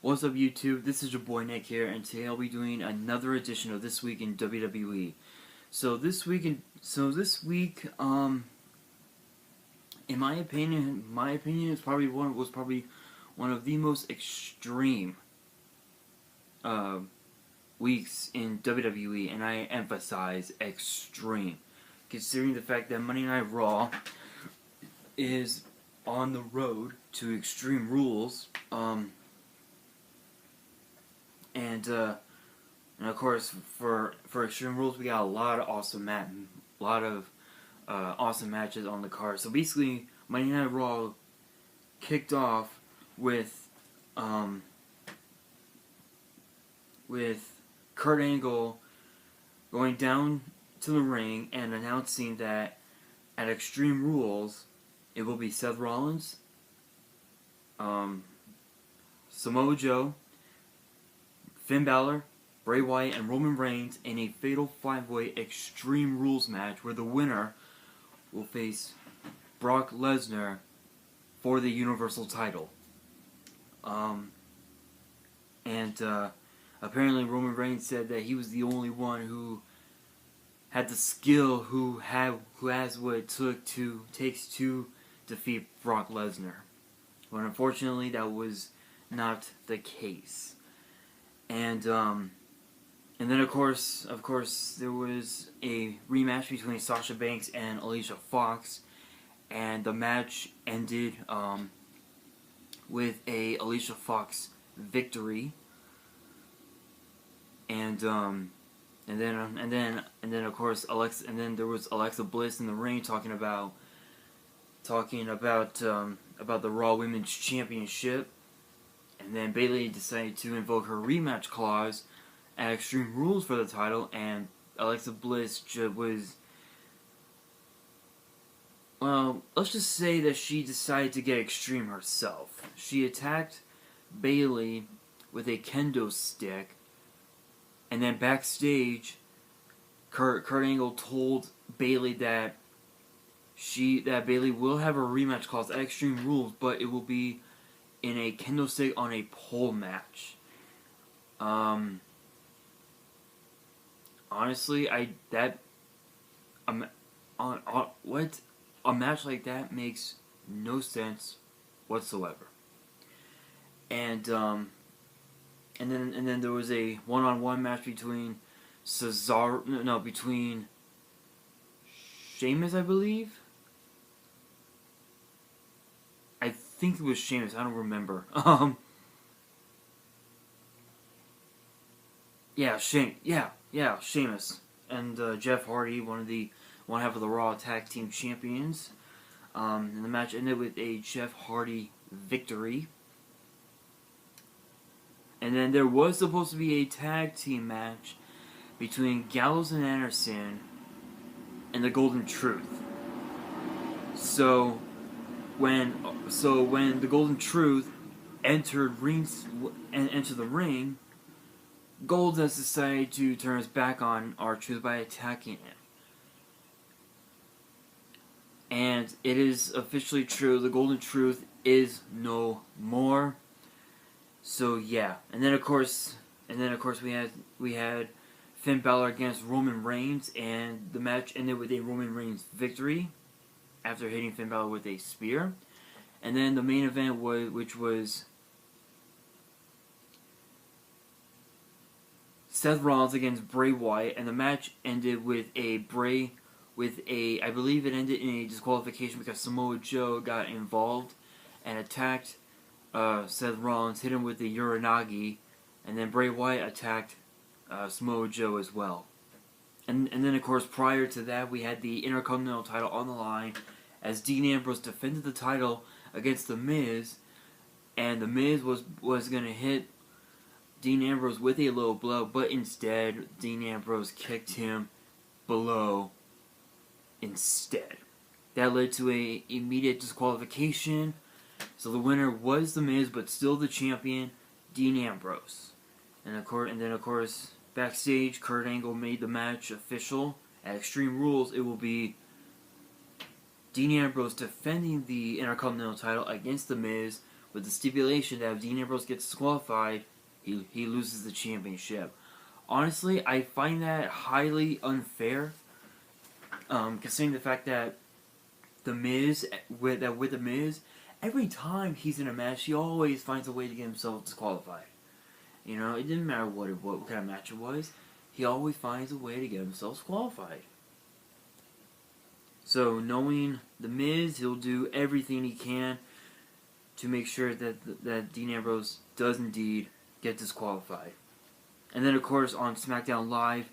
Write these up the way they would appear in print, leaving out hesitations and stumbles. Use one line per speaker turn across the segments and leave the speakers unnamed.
What's up, YouTube? This is your boy Nick here, and today I'll be doing another edition of This Week in WWE. So this week, in my opinion, is probably one of the most extreme weeks in WWE, and I emphasize extreme, considering the fact that Monday Night Raw is on the road to Extreme Rules. And of course, for Extreme Rules, we got a lot of awesome matches on the card. So basically, Monday Night Raw kicked off with Kurt Angle going down to the ring and announcing that at Extreme Rules, it will be Seth Rollins, Samoa Joe, Finn Balor, Bray Wyatt, and Roman Reigns in a fatal 5-way Extreme Rules match where the winner will face Brock Lesnar for the Universal title. Apparently Roman Reigns said that he was the only one who had the skill, who has what it takes to defeat Brock Lesnar. But unfortunately, that was not the case. And then of course there was a rematch between Sasha Banks and Alicia Fox, and the match ended with a Alicia Fox victory. And then of course there was Alexa Bliss in the ring talking about the Raw Women's Championship. And then Bayley decided to invoke her rematch clause at Extreme Rules for the title, and Alexa Bliss was, well, let's just say that she decided to get extreme herself. She attacked Bayley with a kendo stick, and then backstage, Kurt Angle told Bayley that Bayley will have a rematch clause at Extreme Rules, but it will be in a kendo stick on a pole match. Honestly, a match like that makes no sense whatsoever. And then there was a one-on-one match between between Sheamus, I believe. I think it was Sheamus. I don't remember. Sheamus and Jeff Hardy, one half of the Raw Tag Team Champions. And the match ended with a Jeff Hardy victory. And then there was supposed to be a tag team match between Gallows and Anderson and the Golden Truth. So when the Golden Truth entered the ring, Goldust decided to turn his back on R-Truth by attacking him. And it is officially true, the Golden Truth is no more. So yeah, and then of course we had Finn Balor against Roman Reigns, and the match ended with a Roman Reigns victory after hitting Finn Balor with a spear. And then the main event which was Seth Rollins against Bray Wyatt, and the match ended with I believe it ended in a disqualification because Samoa Joe got involved and attacked Seth Rollins, hit him with the Uranagi, and then Bray Wyatt attacked Samoa Joe as well. And then of course prior to that we had the Intercontinental title on the line as Dean Ambrose defended the title against The Miz, and The Miz was going to hit Dean Ambrose with a low blow, but instead Dean Ambrose kicked him below instead. That led to a immediate disqualification, so the winner was The Miz, but still the champion, Dean Ambrose. And then of course backstage, Kurt Angle made the match official. At Extreme Rules, it will be Dean Ambrose defending the Intercontinental title against The Miz, with the stipulation that if Dean Ambrose gets disqualified, he loses the championship. Honestly, I find that highly unfair, considering the fact that The Miz, with The Miz, every time he's in a match, he always finds a way to get himself disqualified. You know, it didn't matter what kind of match it was, he always finds a way to get himself disqualified. So, knowing The Miz, he'll do everything he can to make sure that Dean Ambrose does indeed get disqualified. And then, of course, on SmackDown Live,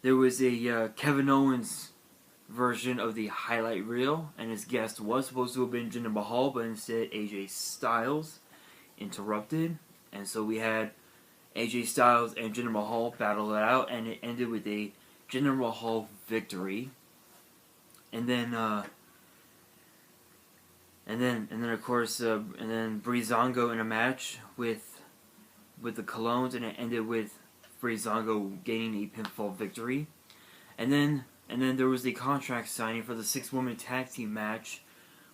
there was a Kevin Owens version of the highlight reel, and his guest was supposed to have been Jinder Mahal, but instead AJ Styles interrupted, and so we had AJ Styles and Jinder Mahal battle it out, and it ended with a Jinder Mahal victory. And then of course, Breezango in a match with the Colognes, and it ended with Breezango gaining a pinfall victory. And then there was the contract signing for the 6-woman tag team match,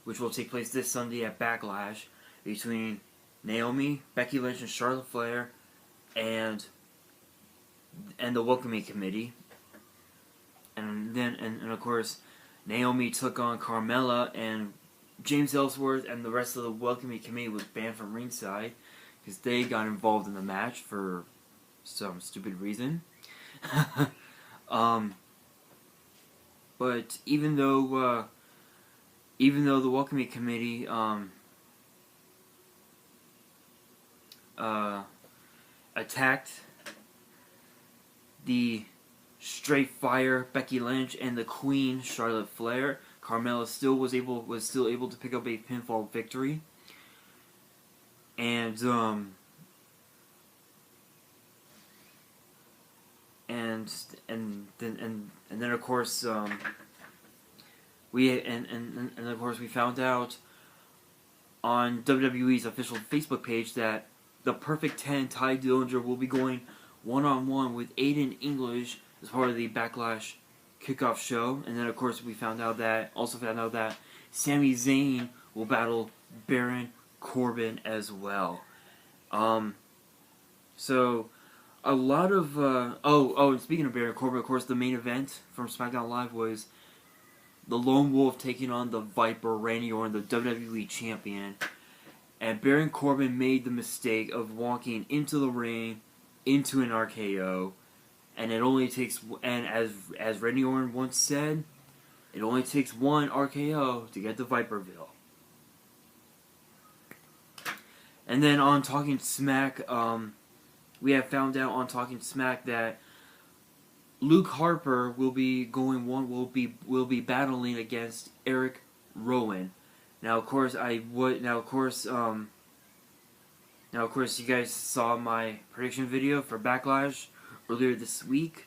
which will take place this Sunday at BackLash between Naomi, Becky Lynch, and Charlotte Flair, and the Welcoming Committee. And of course, Naomi took on Carmella, and James Ellsworth and the rest of the Welcoming Committee was banned from ringside because they got involved in the match for some stupid reason. But even though the Welcoming Committee attacked the Straight Fire Becky Lynch and the Queen Charlotte Flair, Carmella was still able to pick up a pinfall victory. And then of course we found out on WWE's official Facebook page that the Perfect 10 Ty Dillinger will be going one-on-one with Aiden English as part of the BackLash kickoff show. And then of course we found out that Sami Zayn will battle Baron Corbin as well. So a lot of and speaking of Baron Corbin, of course, the main event from SmackDown Live was the Lone Wolf taking on the Viper, Randy Orton, the WWE champion. And Baron Corbin made the mistake of walking into the ring into an RKO, and it only takes, and as Randy Orton once said, it only takes one RKO to get the Viperville. And then on Talking Smack, we have found out on Talking Smack that Luke Harper will be battling against Eric Rowan. Now, of course, you guys saw my prediction video for BackLash earlier this week.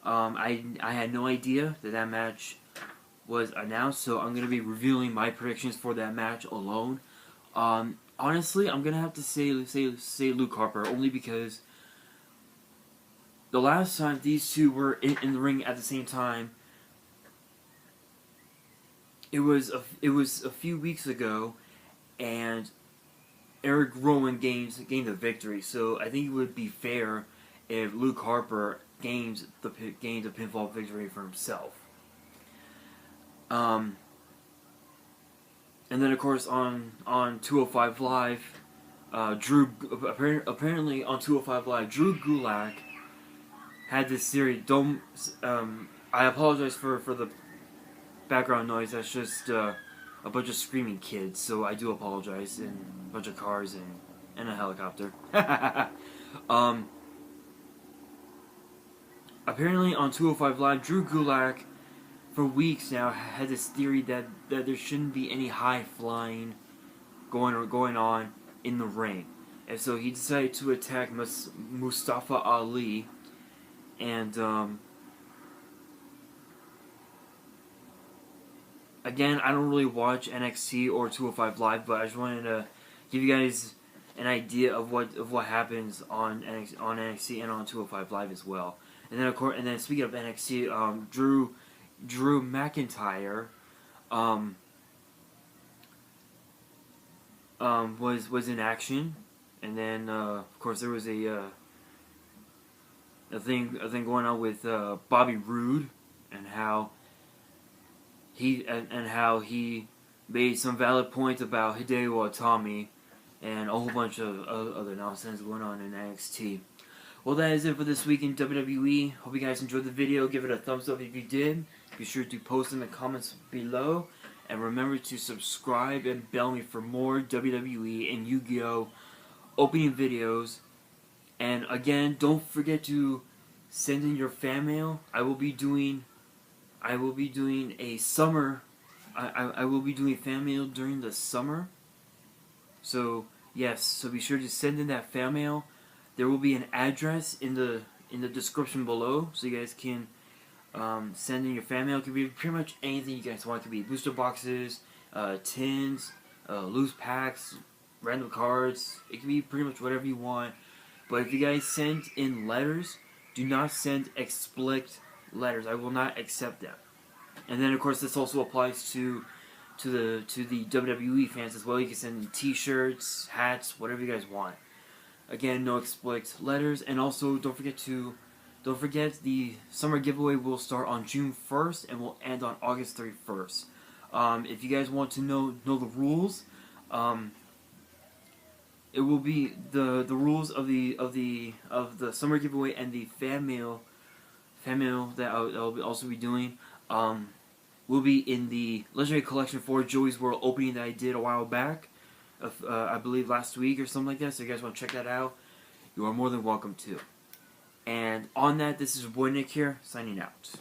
I had no idea that match was announced, so I'm going to be revealing my predictions for that match alone. Honestly, I'm going to have to say Luke Harper, only because the last time these two were in the ring at the same time, it was a few weeks ago, and Eric Rowan gained the victory. So I think it would be fair if Luke Harper gained a pinfall victory for himself. And then of course on 205 Live, apparently on 205 Live, Drew Gulak had this theory. I apologize for the background noise. That's just a bunch of screaming kids, so I do apologize, and a bunch of cars and a helicopter. Apparently on 205 Live, Drew Gulak for weeks now had this theory that there shouldn't be any high flying going on in the ring, and so he decided to attack Mustafa Ali. And again, I don't really watch NXT or 205 Live, but I just wanted to give you guys an idea of what happens on NXT and on 205 Live as well. And then of course, speaking of NXT, Drew McIntyre was in action, and then of course there was a thing going on with Bobby Roode, and how he made some valid points about Hideo Itami, and a whole bunch of other nonsense going on in NXT. Well, that is it for this week in WWE. Hope you guys enjoyed the video. Give it a thumbs up if you did. Be sure to post in the comments below. And remember to subscribe and bell me for more WWE and YuGiOh opening videos. And again, don't forget to send in your fan mail. I will be doing a summer. I will be doing fan mail during the summer. So yes, so be sure to send in that fan mail. There will be an address in the description below, so you guys can send in your fan mail. It could be pretty much anything you guys want. It could be booster boxes, tins, loose packs, random cards. It can be pretty much whatever you want. But if you guys send in letters, do not send explict letters. I will not accept them. And then of course this also applies to the WWE fans as well. You can send in T-shirts, hats, whatever you guys want. Again, no explict letters, and also don't forget the summer giveaway will start on June 1st and will end on August 31st. If you guys want to know the rules, it will be the rules of the summer giveaway and the fan mail that I'll also be doing. Will be in the Legendary Collection 4 Joey's World opening that I did a while back. I believe last week or something like that, so if you guys want to check that out, you are more than welcome to. And on that, this is Boy Nick here, signing out.